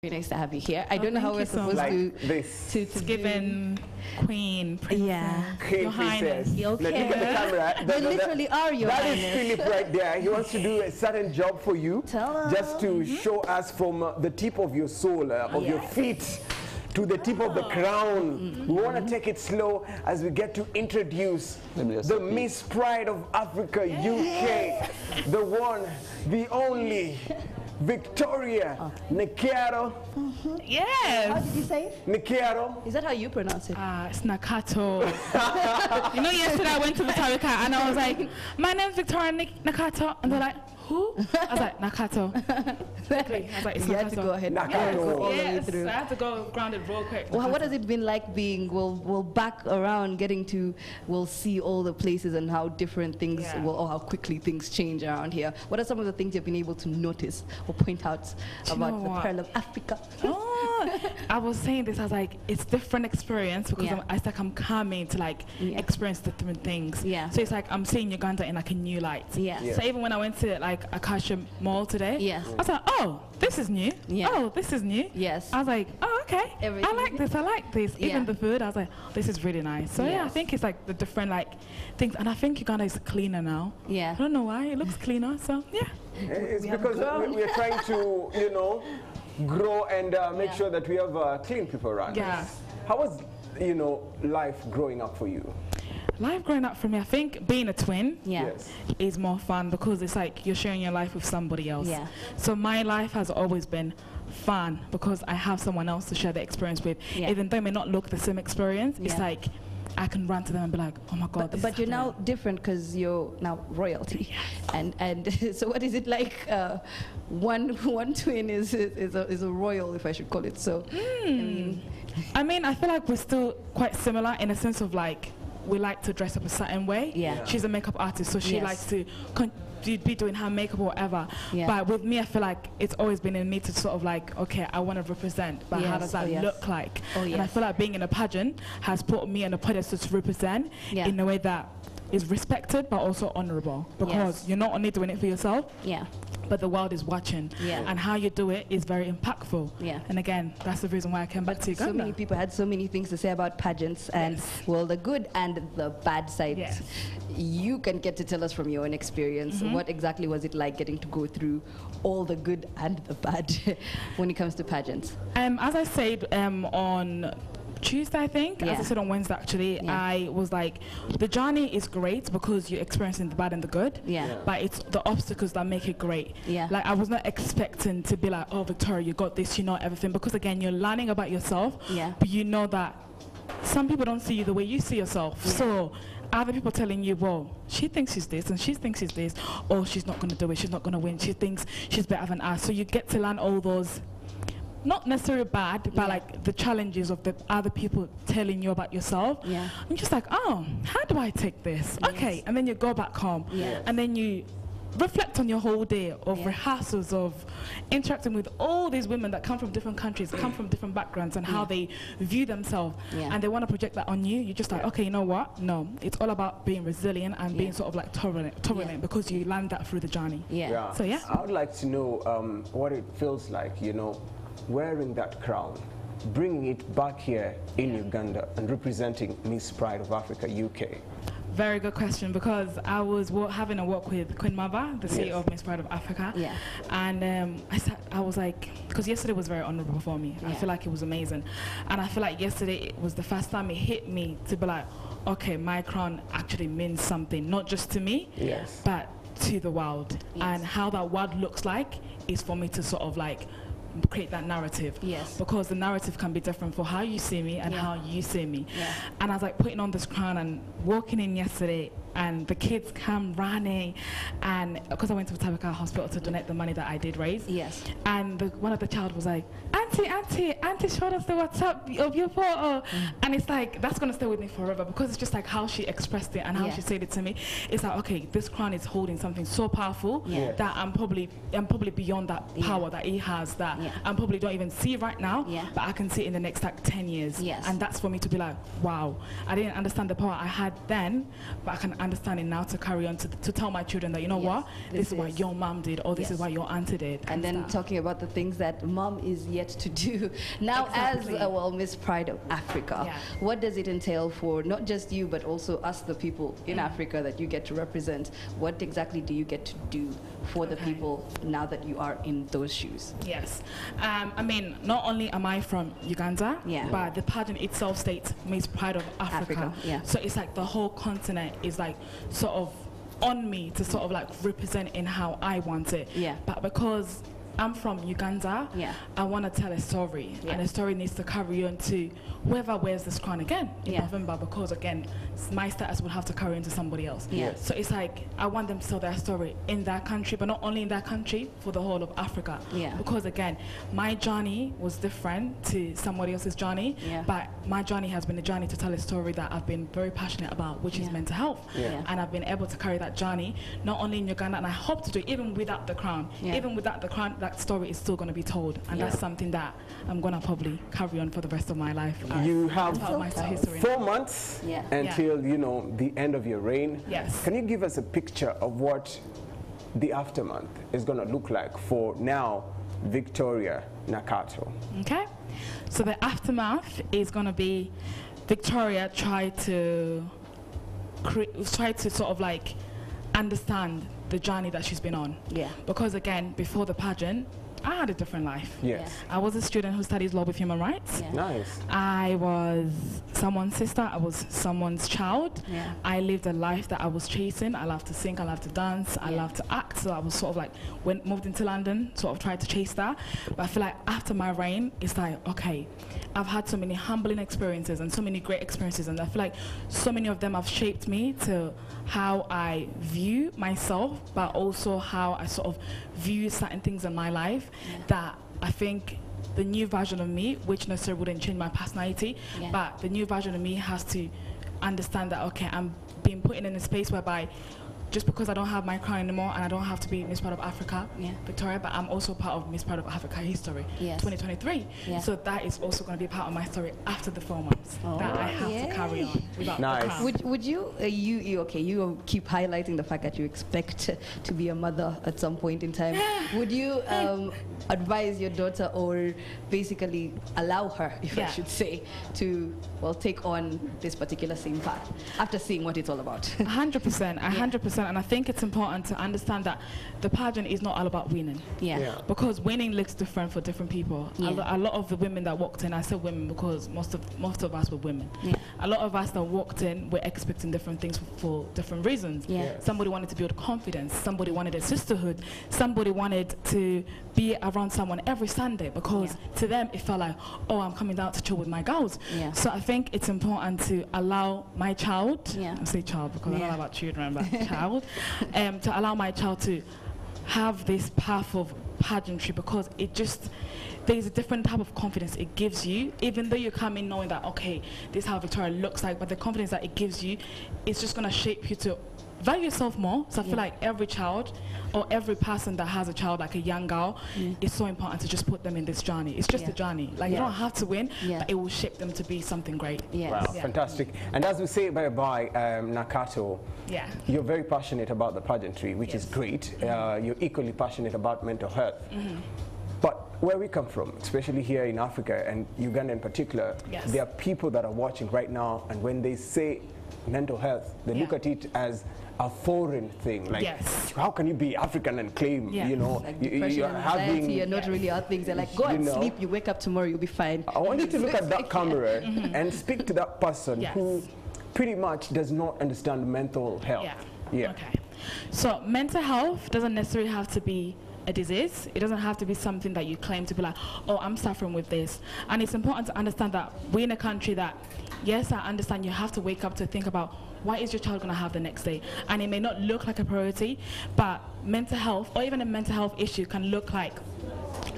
Very nice to have you here. I don't know how we're supposed to given Queen, Princess, yeah, Your Highness. Okay. Look at the camera. They literally are Your Highness. That is Philip right there. He wants to do a certain job for you, just to show us from the tip of your soul, of your feet, to the tip of the crown. We want to take it slow as we get to introduce the Miss Pride of Africa UK, the one, the only, Victoria Nakato. Yes. How did you say it? Nakato. Is that how you pronounce it? It's Nakato. You know, yesterday I went to the Tarika and I was like, my name's Victoria Nakato. And they're like, who? I was like, Nakato. Quickly. I was like, it's you Nakato. had to go ahead. Nakato. Yes, I had to go grounded real quick. Well, what has it been like being, we'll back around, getting to, we'll see all the places and how different things, or how quickly things change around here. What are some of the things you've been able to notice or point out about the Pearl of Africa? I was saying this, I was like, it's different experience because I'm coming to like experience different things. So it's like I'm seeing Uganda in like a new light. So even when I went to like Akasha Mall today, I was like, oh, this is new. Oh, this is new. I was like, oh, okay. I like this. Even the food, I was like, oh, this is really nice. So yeah, I think it's like the different like things, and I think Uganda is cleaner now. I don't know why, it looks cleaner. So yeah. It's because we're trying to, you know, grow and make sure that we have clean people around us. How was, you know, life growing up for you? Life growing up for me, I think being a twin is more fun because it's like you're sharing your life with somebody else. So my life has always been fun because I have someone else to share the experience with. Even though it may not look the same experience, it's like I can run to them and be like, oh my God. But you're now different because you're now royalty. And so what is it like? One twin is a royal, if I should call it so. I mean, I feel like we're still quite similar in a sense of like, we like to dress up a certain way. She's a makeup artist, so she likes to be doing her makeup or whatever. But with me, I feel like it's always been in me to sort of like, okay, I want to represent, but how does that look like? And I feel like being in a pageant has put me on a pedestal to represent in a way that is respected but also honorable, because you're not only doing it for yourself, but the world is watching, and how you do it is very impactful. And again, that's the reason why I came back to Uganda. So many people had so many things to say about pageants, and well, the good and the bad sides. You can get to tell us from your own experience, what exactly was it like getting to go through all the good and the bad when it comes to pageants? As I said on Tuesday, I think, as I said on Wednesday actually, I was like, the journey is great because you're experiencing the bad and the good, but it's the obstacles that make it great. Like I was not expecting to be like, oh Victoria, you got this, you know everything, because again, you're learning about yourself, but you know that some people don't see you the way you see yourself. So other people telling you, well, she thinks she's this and she thinks she's this, or she's not going to do it, she's not going to win, she thinks she's better than us. So you get to learn all those, not necessarily bad, but like the challenges of the other people telling you about yourself. I'm just like, oh, how do I take this? Okay, and then you go back home, and then you reflect on your whole day of rehearsals, of interacting with all these women that come from different countries, come from different backgrounds, and how they view themselves, and they want to project that on you. You're just like, okay, you know what? No, it's all about being resilient and being sort of like tolerant, because you learn that through the journey. So yeah, I would like to know what it feels like, you know, wearing that crown, bringing it back here in Uganda and representing Miss Pride of Africa UK. Very good question, because I was having a walk with Queen Mother, the CEO of Miss Pride of Africa, and I was like, because yesterday was very honorable for me. I feel like it was amazing, and I feel like yesterday it was the first time it hit me to be like, okay, my crown actually means something, not just to me, but to the world, and how that world looks like is for me to sort of like create that narrative, because the narrative can be different for how you see me and how you see me. And I was like putting on this crown and walking in yesterday, and the kids come running, and because I went to Tabaka Hospital to donate the money that I did raise, and one of the child was like, auntie showed us the WhatsApp of your photo, and it's like, that's gonna stay with me forever, because it's just like how she expressed it and how she said it to me. It's like, okay, this crown is holding something so powerful that I'm probably beyond that power that he has, that I probably don't even see right now, but I can see it in the next like 10 years. And that's for me to be like, wow, I didn't understand the power I had then, but I can understand it now to carry on to tell my children that, you know what, this is what your mom did, or this is what your auntie did. And then talking about the things that mom is yet to do. Now, exactly. as well, Miss Pride of Africa, what does it entail for not just you, but also us, the people in Africa that you get to represent? What exactly do you get to do for the people now that you are in those shoes? Yes. I mean, not only am I from Uganda, but the pageant itself states Miss Pride of Africa. So it's like the whole continent is like sort of on me to sort of like represent in how I want it. But because I'm from Uganda, I want to tell a story, and the story needs to carry on to whoever wears this crown again in November, because again, my status will have to carry into somebody else. So it's like, I want them to tell their story in that country, but not only in that country, for the whole of Africa. Because again, my journey was different to somebody else's journey, but my journey has been a journey to tell a story that I've been very passionate about, which is mental health. And I've been able to carry that journey, not only in Uganda, and I hope to do it even without the crown. Even without the crown, that story is still going to be told, and that's something that I'm going to probably carry on for the rest of my life. You have my history. 4 months until you know the end of your reign. Can you give us a picture of what the aftermath is going to look like for now Victoria Nakato? Okay, so the aftermath is going to be Victoria try to sort of like understand the journey that she's been on. Because again, before the pageant, I had a different life. I was a student who studies law with human rights. Nice. I was someone's sister. I was someone's child. I lived a life that I was chasing. I love to sing. I love to dance. I love to act. So I was sort of like, when moved into London, sort of tried to chase that. But I feel like after my reign, it's like, okay, I've had so many humbling experiences and so many great experiences, and I feel like so many of them have shaped me to how I view myself, but also how I sort of view certain things in my life that I think the new version of me, which necessarily wouldn't change my personality, but the new version of me has to understand that, okay, I'm being put in a space whereby just because I don't have my crown anymore and I don't have to be Miss Pride of Africa, Victoria, but I'm also part of Miss Pride of Africa history 2023. So that is also going to be part of my story after the 4 months that I have to carry on without the crown. Would you, you keep highlighting the fact that you expect to be a mother at some point in time. Would you advise your daughter, or basically allow her, if I should say, to, well, take on this particular same path after seeing what it's all about? 100%, 100%. And I think it's important to understand that the pageant is not all about winning. Because winning looks different for different people. A lot of the women that walked in, I said women because most of us were women. A lot of us that walked in were expecting different things for different reasons. Somebody wanted to build confidence. Somebody wanted a sisterhood. Somebody wanted to be around someone every Sunday because to them it felt like, oh, I'm coming out to chill with my girls. So I think it's important to allow my child, I say child because I don't know about children, but child, to allow my child to have this path of pageantry, because it just, there's a different type of confidence it gives you, even though you come in knowing that, okay, this is how Victoria looks like, but the confidence that it gives you is just going to shape you to value yourself more. So I feel like every child or every person that has a child, like a young girl, it's so important to just put them in this journey. It's just a journey. Like you don't have to win, but it will shape them to be something great. Wow, fantastic. And as we say bye-bye, Nakato, you're very passionate about the pageantry, which is great. You're equally passionate about mental health. But where we come from, especially here in Africa and Uganda in particular, there are people that are watching right now, and when they say mental health, they look at it as a foreign thing. Like, how can you be African and claim, you know, like depression and anxiety are not really our things. They're like, go and sleep, you wake up tomorrow, you'll be fine. I want you to look at that camera and speak to that person who pretty much does not understand mental health. Okay. So mental health doesn't necessarily have to be a disease. It doesn't have to be something that you claim to be like, oh, I'm suffering with this. And it's important to understand that we're in a country that, yes, I understand you have to wake up to think about what is your child going to have the next day. And it may not look like a priority, but mental health, or even a mental health issue, can look like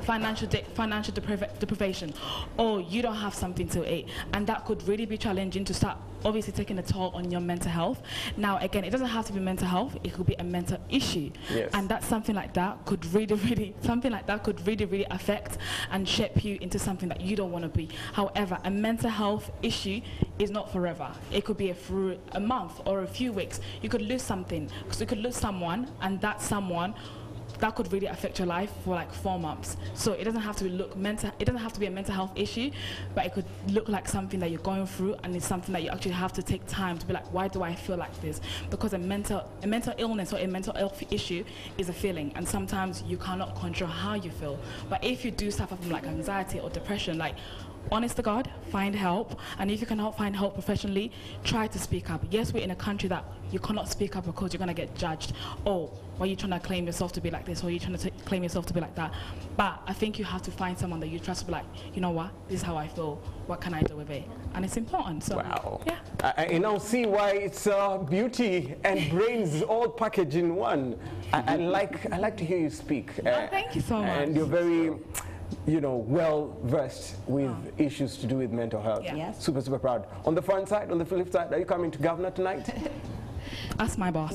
financial deprivation, or you don't have something to eat, and that could really be challenging to start obviously taking a toll on your mental health. Now again, it doesn't have to be mental health, it could be a mental issue, and that's something like that could really affect and shape you into something that you don't want to be. However, a mental health issue is not forever. It could be for a month or a few weeks. You could lose something, because you could lose someone, and that someone that could really affect your life for like 4 months. So it doesn't have to look mental. It doesn't have to be a mental health issue, but it could look like something that you're going through, and it's something that you actually have to take time to be like, why do I feel like this? Because a mental illness or a mental health issue is a feeling, and sometimes you cannot control how you feel. But if you do suffer from like anxiety or depression, like, honest to God, find help. And if you cannot find help professionally, try to speak up. Yes, we're in a country that you cannot speak up because you're going to get judged. Oh, why are you trying to claim yourself to be like this? Or are you trying to claim yourself to be like that? But I think you have to find someone that you trust to be like, you know what, this is how I feel. What can I do with it? And it's important. So, wow. Yeah. I now see why it's beauty and brains all packaged in one. I like to hear you speak. Thank you so much. And you're very, you know, well versed with issues to do with mental health. Yeah. Yes. Super, super proud. On the fun side, on the flip side, are you coming to Governor tonight? Ask my boss.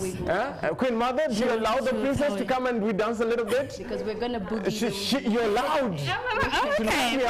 Queen Mother, do you allow the princess to come and we dance a little bit? Because we're going to boogie. You're loud. Okay,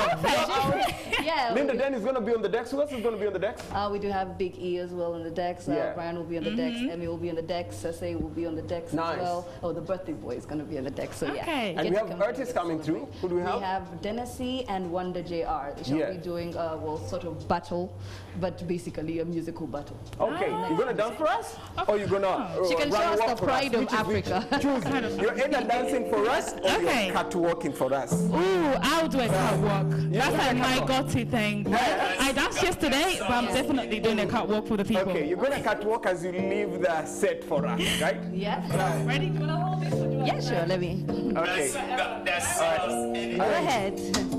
Yeah. Linda Den is going to be on the decks. Who else is going to be on the decks? We do have Big E as well on the decks. Brian will be on the decks. Emmy will be on the decks. Sese will be on the decks as well. Oh, the birthday boy is going to be on the decks. So yeah. And we have artists coming through. Who do we have? We have Dennisy and Wonder JR. They shall be doing well, sort of battle, but basically a musical battle. Okay, you're going to dance for us? Or you're going to she can show us the pride of Africa. Choose. You're either dancing for us or you're catwalking for us. Ooh, I'll do a catwalk. That's like my go-to thing. I danced yesterday, but I'm definitely doing a catwalk for the people. Okay, you're going to catwalk as you leave the set for us, right? Yeah. Ready? Do you want to hold this? Yeah, sure. Let me. Okay. Go ahead.